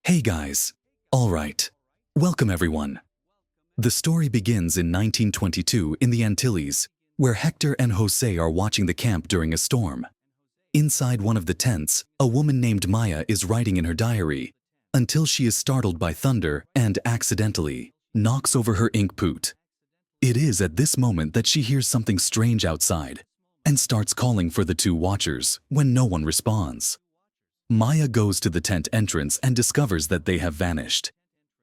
Hey guys. Alright. Welcome everyone. The story begins in 1922 in the Antilles, where Hector and Jose are watching the camp during a storm. Inside one of the tents, a woman named Maya is writing in her diary, until she is startled by thunder and accidentally knocks over her ink pot. It is at this moment that she hears something strange outside and starts calling for the two watchers when no one responds. Maya goes to the tent entrance and discovers that they have vanished.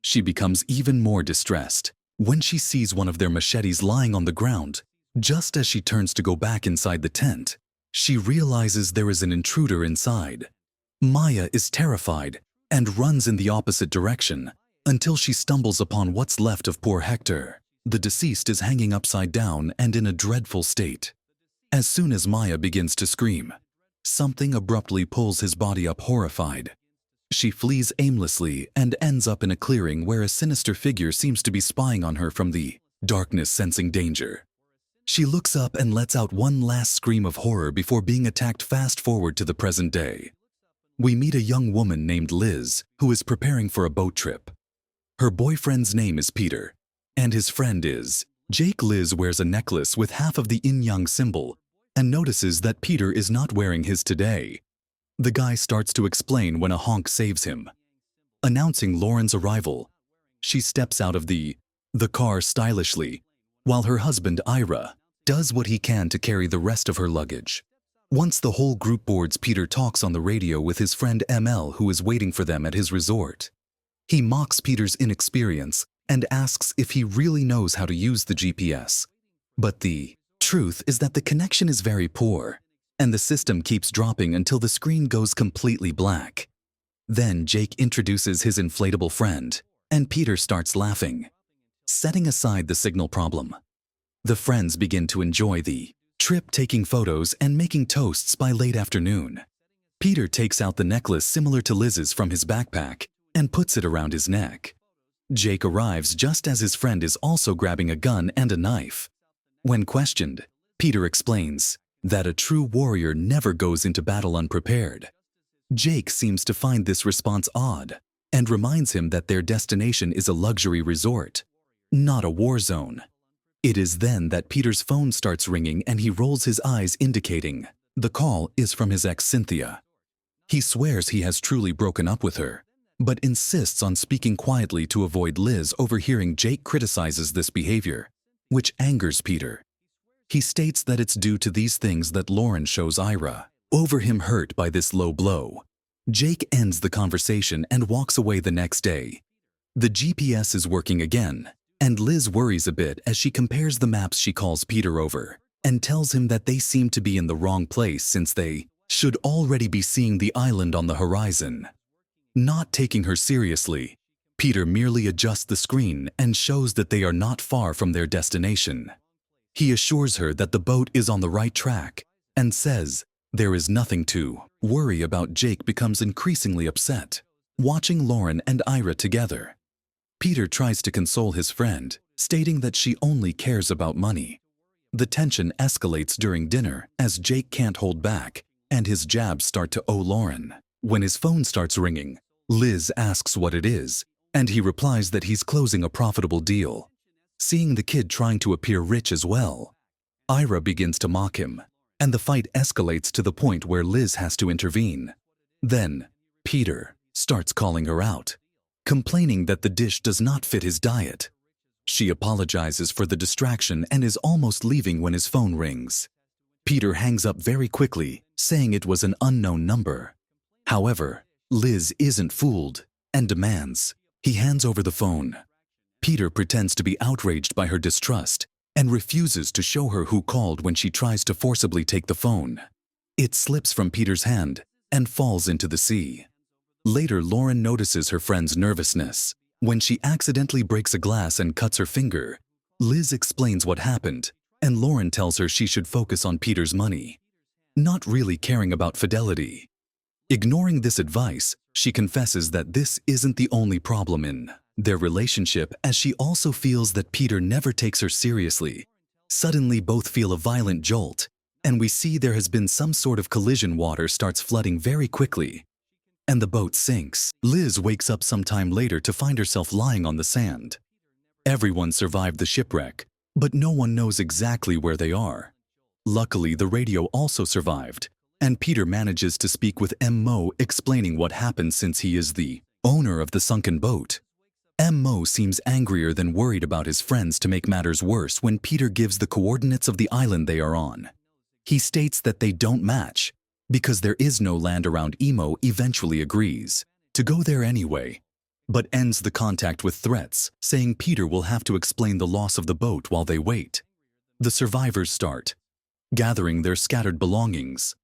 She becomes even more distressed when she sees one of their machetes lying on the ground. Just as she turns to go back inside the tent, she realizes there is an intruder inside. Maya is terrified and runs in the opposite direction until she stumbles upon what's left of poor Hector. The deceased is hanging upside down and in a dreadful state. As soon as Maya begins to scream, something abruptly pulls his body up horrified. She flees aimlessly and ends up in a clearing where a sinister figure seems to be spying on her from the darkness, sensing danger. She looks up and lets out one last scream of horror before being attacked. Fast forward to the present day. We meet a young woman named Liz who is preparing for a boat trip. Her boyfriend's name is Peter, and his friend is Jake. Liz wears a necklace with half of the yin-yang symbol and notices that Peter is not wearing his today. The guy starts to explain when a honk saves him. Announcing Lauren's arrival, she steps out of the car stylishly, while her husband Ira does what he can to carry the rest of her luggage. Once the whole group boards, Peter talks on the radio with his friend ML, who is waiting for them at his resort. He mocks Peter's inexperience and asks if he really knows how to use the GPS. But the truth is that the connection is very poor, and the system keeps dropping until the screen goes completely black. Then Jake introduces his inflatable friend, and Peter starts laughing. Setting aside the signal problem, the friends begin to enjoy the trip, taking photos and making toasts by late afternoon. Peter takes out the necklace similar to Liz's from his backpack and puts it around his neck. Jake arrives just as his friend is also grabbing a gun and a knife. When questioned, Peter explains that a true warrior never goes into battle unprepared. Jake seems to find this response odd and reminds him that their destination is a luxury resort, not a war zone. It is then that Peter's phone starts ringing and he rolls his eyes, indicating the call is from his ex Cynthia. He swears he has truly broken up with her, but insists on speaking quietly to avoid Liz overhearing. Jake criticizes this behavior, which angers Peter. He states that it's due to these things that Lauren shows Ira over him. Hurt by this low blow, Jake ends the conversation and walks away. The next day, the GPS is working again, and Liz worries a bit as she compares the maps. She calls Peter over and tells him that they seem to be in the wrong place since they should already be seeing the island on the horizon. Not taking her seriously, Peter merely adjusts the screen and shows that they are not far from their destination. He assures her that the boat is on the right track and says there is nothing to worry about. Jake becomes increasingly upset watching Lauren and Ira together. Peter tries to console his friend, stating that she only cares about money. The tension escalates during dinner as Jake can't hold back and his jabs start to owe Lauren. When his phone starts ringing, Liz asks what it is, and he replies that he's closing a profitable deal. Seeing the kid trying to appear rich as well, Ira begins to mock him, and the fight escalates to the point where Liz has to intervene. Then, Peter starts calling her out, complaining that the dish does not fit his diet. She apologizes for the distraction and is almost leaving when his phone rings. Peter hangs up very quickly, saying it was an unknown number. However, Liz isn't fooled and demands he hands over the phone. Peter pretends to be outraged by her distrust and refuses to show her who called. When she tries to forcibly take the phone, it slips from Peter's hand and falls into the sea. Later, Lauren notices her friend's nervousness when she accidentally breaks a glass and cuts her finger. Liz explains what happened, and Lauren tells her she should focus on Peter's money, not really caring about fidelity. Ignoring this advice, she confesses that this isn't the only problem in their relationship, as she also feels that Peter never takes her seriously. Suddenly, both feel a violent jolt, and we see there has been some sort of collision. Water starts flooding very quickly. and the boat sinks. Liz wakes up sometime later to find herself lying on the sand. Everyone survived the shipwreck, but no one knows exactly where they are. Luckily, the radio also survived, and Peter manages to speak with Mo, explaining what happened since he is the owner of the sunken boat. Mo seems angrier than worried about his friends to make matters worse when Peter gives the coordinates of the island they are on. He states that they don't match, because there is no land around. Emo eventually agrees to go there anyway, but ends the contact with threats, saying Peter will have to explain the loss of the boat while they wait. The survivors start gathering their scattered belongings.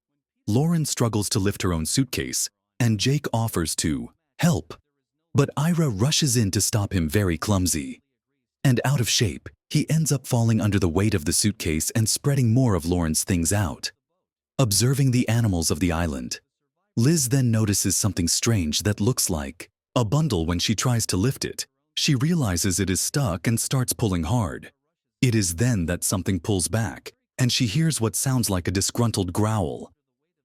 Lauren struggles to lift her own suitcase, and Jake offers to help. But Ira rushes in to stop him, very clumsy. And out of shape, he ends up falling under the weight of the suitcase and spreading more of Lauren's things out. Observing the animals of the island, Liz then notices something strange that looks like a bundle. When she tries to lift it, she realizes it is stuck and starts pulling hard. It is then that something pulls back, and she hears what sounds like a disgruntled growl.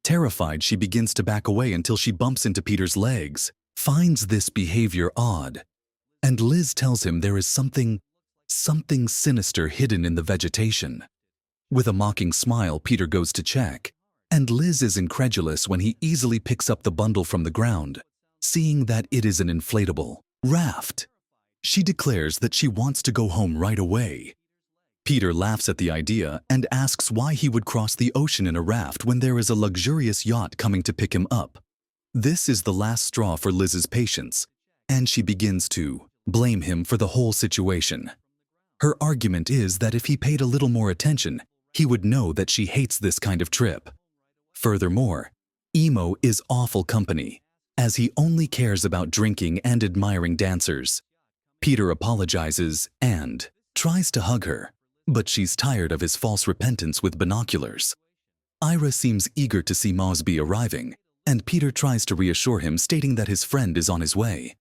Terrified, she begins to back away until she bumps into Peter's legs, finds this behavior odd, and Liz tells him there is something sinister hidden in the vegetation. With a mocking smile, Peter goes to check, and Liz is incredulous when he easily picks up the bundle from the ground, seeing that it is an inflatable raft. She declares that she wants to go home right away. Peter laughs at the idea and asks why he would cross the ocean in a raft when there is a luxurious yacht coming to pick him up. This is the last straw for Liz's patience, and she begins to blame him for the whole situation. Her argument is that if he paid a little more attention, he would know that she hates this kind of trip. Furthermore, Emo is awful company, as he only cares about drinking and admiring dancers. Peter apologizes and tries to hug her, but she's tired of his false repentance with binoculars. Ira seems eager to see Mosby arriving, and Peter tries to reassure him, stating that his friend is on his way.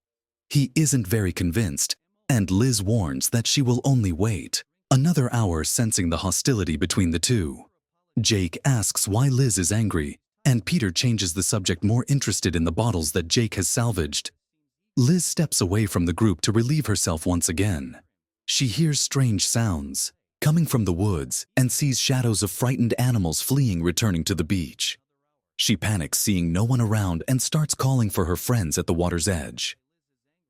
He isn't very convinced, and Liz warns that she will only wait another hour, sensing the hostility between the two. Jake asks why Liz is angry, and Peter changes the subject, more interested in the bottles that Jake has salvaged. Liz steps away from the group to relieve herself once again. She hears strange sounds coming from the woods and sees shadows of frightened animals fleeing, returning to the beach. She panics, seeing no one around, and starts calling for her friends at the water's edge.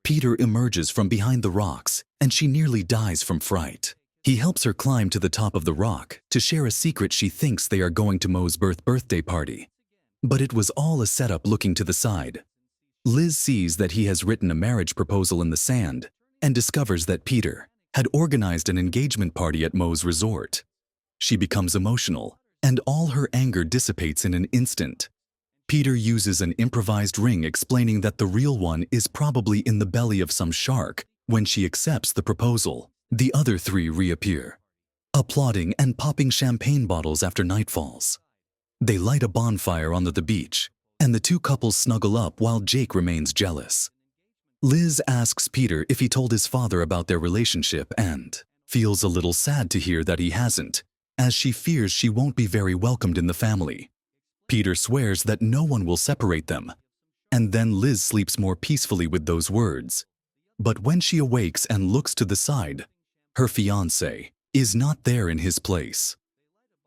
Peter emerges from behind the rocks, and she nearly dies from fright. He helps her climb to the top of the rock to share a secret. She thinks they are going to Mo's birthday party, but it was all a setup. Looking to the side, Liz sees that he has written a marriage proposal in the sand and discovers that Peter had organized an engagement party at Mo's resort. She becomes emotional, and all her anger dissipates in an instant. Peter uses an improvised ring, explaining that the real one is probably in the belly of some shark. When she accepts the proposal, the other three reappear, applauding and popping champagne bottles after night falls. They light a bonfire on the beach, and the two couples snuggle up while Jake remains jealous. Liz asks Peter if he told his father about their relationship and feels a little sad to hear that he hasn't, as she fears she won't be very welcomed in the family. Peter swears that no one will separate them, and then Liz sleeps more peacefully with those words. But when she awakes and looks to the side, her fiancé is not there in his place.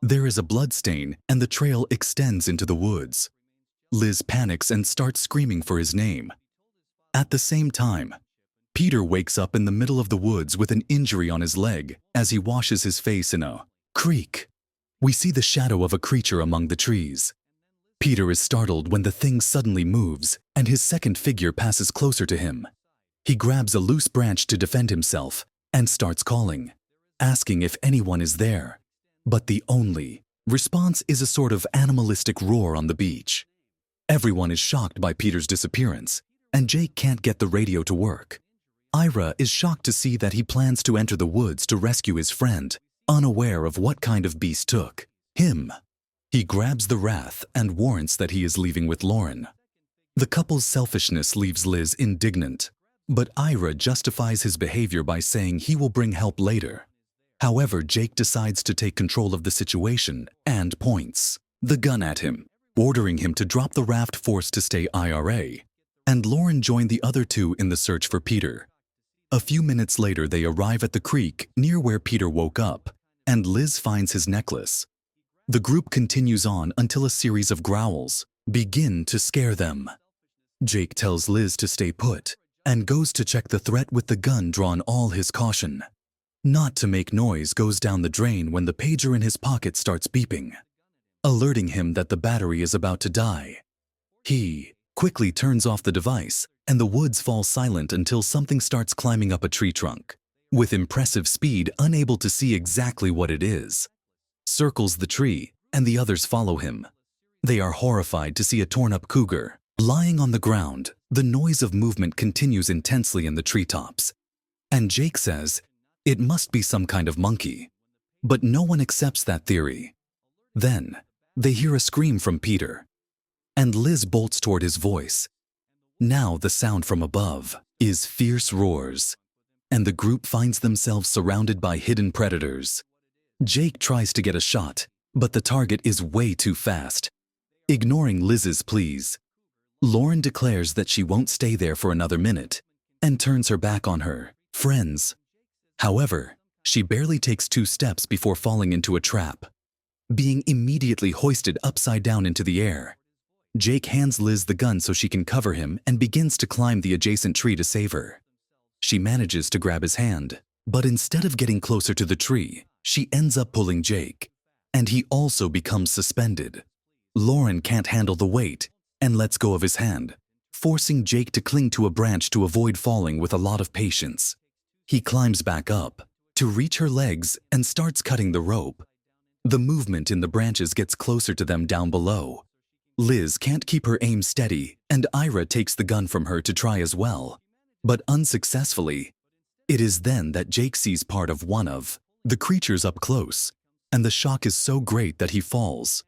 There is a bloodstain, and the trail extends into the woods. Liz panics and starts screaming for his name. At the same time, Peter wakes up in the middle of the woods with an injury on his leg as he washes his face in a creek. We see the shadow of a creature among the trees. Peter is startled when the thing suddenly moves and his second figure passes closer to him. He grabs a loose branch to defend himself and starts calling, asking if anyone is there. But the only response is a sort of animalistic roar on the beach. Everyone is shocked by Peter's disappearance, and Jake can't get the radio to work. Ira is shocked to see that he plans to enter the woods to rescue his friend, unaware of what kind of beast took him. He grabs the wrath and warrants that he is leaving with Lauren. The couple's selfishness leaves Liz indignant, but Ira justifies his behavior by saying he will bring help later. However, Jake decides to take control of the situation and points the gun at him, ordering him to drop the raft, forced to stay IRA. and Lauren joined the other two in the search for Peter. A few minutes later, they arrive at the creek near where Peter woke up, and Liz finds his necklace. The group continues on until a series of growls begin to scare them. Jake tells Liz to stay put and goes to check the threat with the gun drawn. All his caution not to make noise goes down the drain when the pager in his pocket starts beeping, alerting him that the battery is about to die. He quickly turns off the device, and the woods fall silent until something starts climbing up a tree trunk. With impressive speed, unable to see exactly what it is, circles the tree, and the others follow him. They are horrified to see a torn-up cougar lying on the ground. The noise of movement continues intensely in the treetops, and Jake says it must be some kind of monkey. But no one accepts that theory. Then, they hear a scream from Peter, and Liz bolts toward his voice. Now the sound from above is fierce roars, and the group finds themselves surrounded by hidden predators. Jake tries to get a shot, but the target is way too fast. Ignoring Liz's pleas, Lauren declares that she won't stay there for another minute and turns her back on her friends. However, she barely takes 2 steps before falling into a trap, being immediately hoisted upside down into the air. Jake hands Liz the gun so she can cover him and begins to climb the adjacent tree to save her. She manages to grab his hand, but instead of getting closer to the tree, she ends up pulling Jake, and he also becomes suspended. Lauren can't handle the weight and lets go of his hand, forcing Jake to cling to a branch to avoid falling with a lot of patience. He climbs back up to reach her legs and starts cutting the rope. The movement in the branches gets closer to them down below. Liz can't keep her aim steady, and Ira takes the gun from her to try as well, but unsuccessfully. It is then that Jake sees part of one of the creatures up close, and the shock is so great that he falls.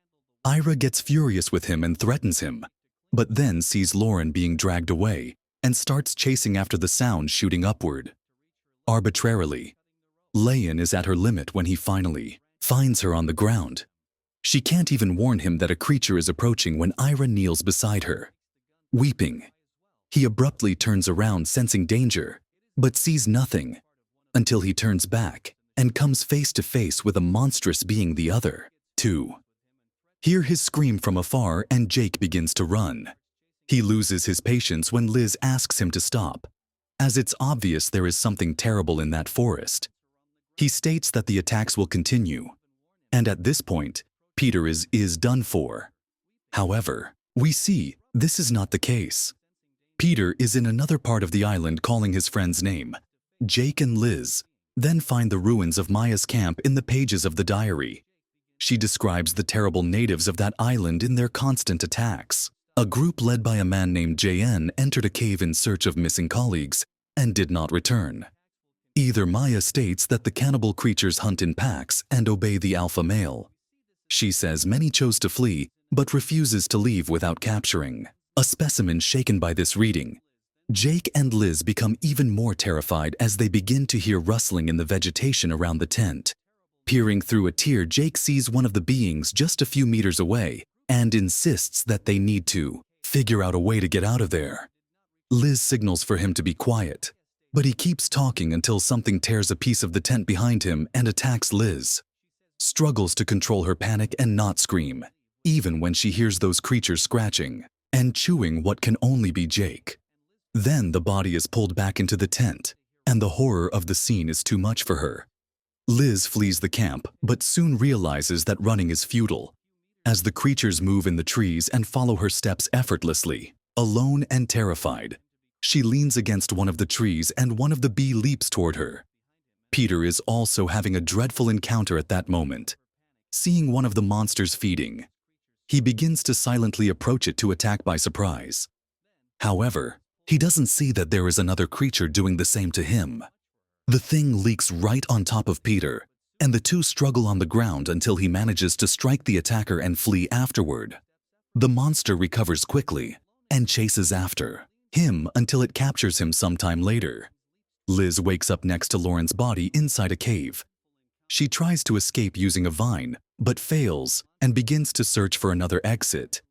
Ira gets furious with him and threatens him, but then sees Lauren being dragged away and starts chasing after the sound shooting upward. Arbitrarily, Leon is at her limit when he finally finds her on the ground. She can't even warn him that a creature is approaching when Ira kneels beside her, weeping. He abruptly turns around, sensing danger, but sees nothing until he turns back and comes face to face with a monstrous being. The other two hear his scream from afar, and Jake begins to run. He loses his patience when Liz asks him to stop, as it's obvious there is something terrible in that forest. He states that the attacks will continue, and at this point, Peter is done for. However, we see this is not the case. Peter is in another part of the island calling his friend's name. Jake and Liz then find the ruins of Maya's camp in the pages of the diary. She describes the terrible natives of that island in their constant attacks. A group led by a man named JN entered a cave in search of missing colleagues and did not return. Either Maya states that the cannibal creatures hunt in packs and obey the alpha male. She says many chose to flee, but refuses to leave without capturing a specimen. Shaken by this reading, Jake and Liz become even more terrified as they begin to hear rustling in the vegetation around the tent. Peering through a tear, Jake sees one of the beings just a few meters away and insists that they need to figure out a way to get out of there. Liz signals for him to be quiet, but he keeps talking until something tears a piece of the tent behind him and attacks Liz. Struggles to control her panic and not scream, even when she hears those creatures scratching and chewing what can only be Jake. Then the body is pulled back into the tent, and the horror of the scene is too much for her. Liz flees the camp, but soon realizes that running is futile, as the creatures move in the trees and follow her steps effortlessly. Alone and terrified, she leans against one of the trees and one of the bee leaps toward her. Peter is also having a dreadful encounter at that moment. Seeing one of the monsters feeding, he begins to silently approach it to attack by surprise. However, he doesn't see that there is another creature doing the same to him. The thing leaks right on top of Peter, and the two struggle on the ground until he manages to strike the attacker and flee afterward. The monster recovers quickly and chases after him until it captures him sometime later. Liz wakes up next to Lauren's body inside a cave. She tries to escape using a vine, but fails and begins to search for another exit.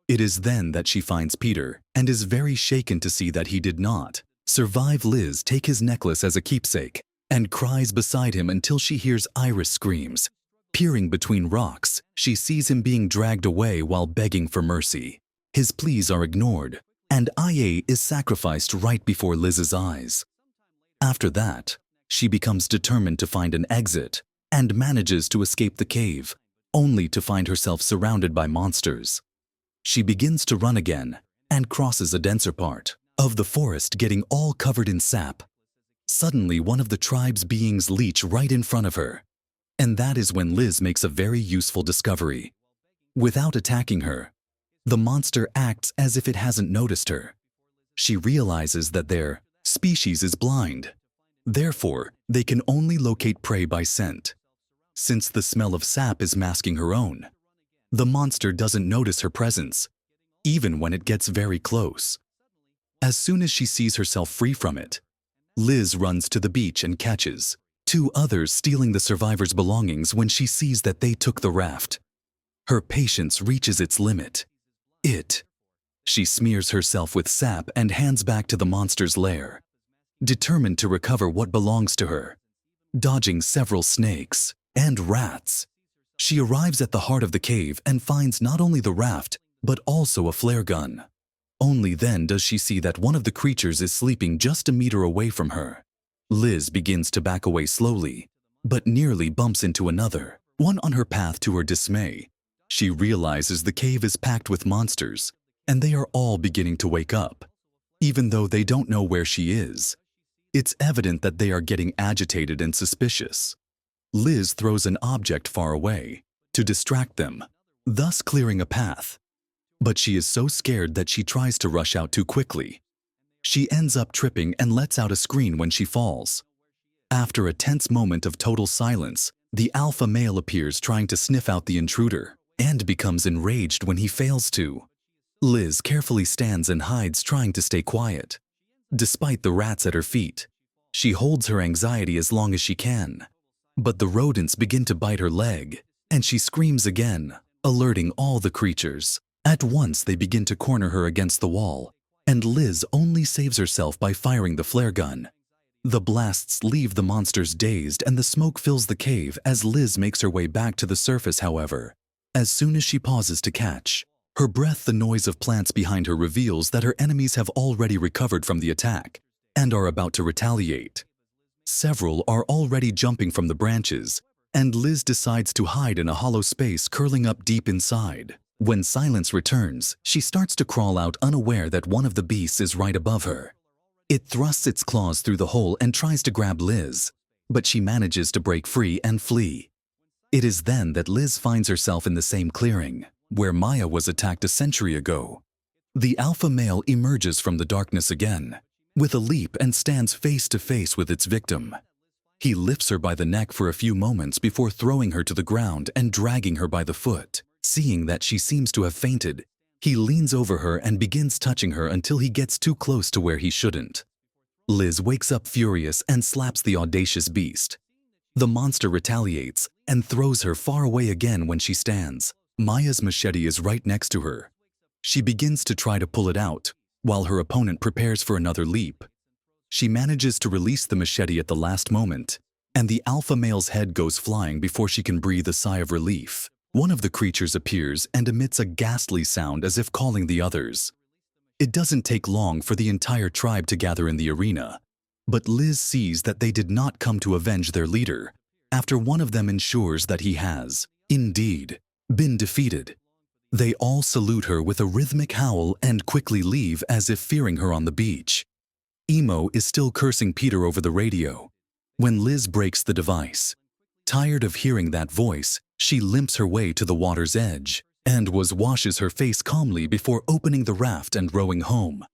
It is then that she finds Peter and is very shaken to see that he did not survive. Liz take his necklace as a keepsake and cries beside him until she hears Iris screams. Peering between rocks, she sees him being dragged away while begging for mercy. His pleas are ignored, and IA is sacrificed right before Liz's eyes. After that, she becomes determined to find an exit and manages to escape the cave, only to find herself surrounded by monsters. She begins to run again and crosses a denser part of the forest, getting all covered in sap. Suddenly, one of the tribe's beings leech right in front of her, and that is when Liz makes a very useful discovery. Without attacking her, the monster acts as if it hasn't noticed her. She realizes that their species is blind. Therefore, they can only locate prey by scent. Since the smell of sap is masking her own, the monster doesn't notice her presence, even when it gets very close. As soon as she sees herself free from it, Liz runs to the beach and catches two others stealing the survivors' belongings when she sees that they took the raft. Her patience reaches its limit. She smears herself with sap and hands back to the monster's lair, determined to recover what belongs to her. Dodging several snakes and rats, she arrives at the heart of the cave and finds not only the raft, but also a flare gun. Only then does she see that one of the creatures is sleeping just a meter away from her. Liz begins to back away slowly, but nearly bumps into another one on her path. To her dismay, she realizes the cave is packed with monsters, and they are all beginning to wake up, even though they don't know where she is. It's evident that they are getting agitated and suspicious. Liz throws an object far away to distract them, thus clearing a path. But she is so scared that she tries to rush out too quickly. She ends up tripping and lets out a scream when she falls. After a tense moment of total silence, the alpha male appears trying to sniff out the intruder and becomes enraged when he fails to. Liz carefully stands and hides, trying to stay quiet. Despite the rats at her feet, she holds her anxiety as long as she can. But the rodents begin to bite her leg, and she screams again, alerting all the creatures. At once they begin to corner her against the wall, and Liz only saves herself by firing the flare gun. The blasts leave the monsters dazed and the smoke fills the cave as Liz makes her way back to the surface. However, as soon as she pauses to catch her breath, the noise of plants behind her reveals that her enemies have already recovered from the attack and are about to retaliate. Several are already jumping from the branches, and Liz decides to hide in a hollow space curling up deep inside. When silence returns, she starts to crawl out, unaware that one of the beasts is right above her. It thrusts its claws through the hole and tries to grab Liz, but she manages to break free and flee. It is then that Liz finds herself in the same clearing where Maya was attacked a century ago. The alpha male emerges from the darkness again with a leap and stands face to face with its victim. He lifts her by the neck for a few moments before throwing her to the ground and dragging her by the foot. Seeing that she seems to have fainted, he leans over her and begins touching her until he gets too close to where he shouldn't. Liz wakes up furious and slaps the audacious beast. The monster retaliates and throws her far away again. When she stands, Maya's machete is right next to her. She begins to try to pull it out, while her opponent prepares for another leap. She manages to release the machete at the last moment, and the alpha male's head goes flying before she can breathe a sigh of relief. One of the creatures appears and emits a ghastly sound as if calling the others. It doesn't take long for the entire tribe to gather in the arena, but Liz sees that they did not come to avenge their leader, after one of them ensures that he has, indeed, been defeated. They all salute her with a rhythmic howl and quickly leave as if fearing her on the beach. Emo is still cursing Peter over the radio when Liz breaks the device. Tired of hearing that voice, she limps her way to the water's edge and washes her face calmly before opening the raft and rowing home.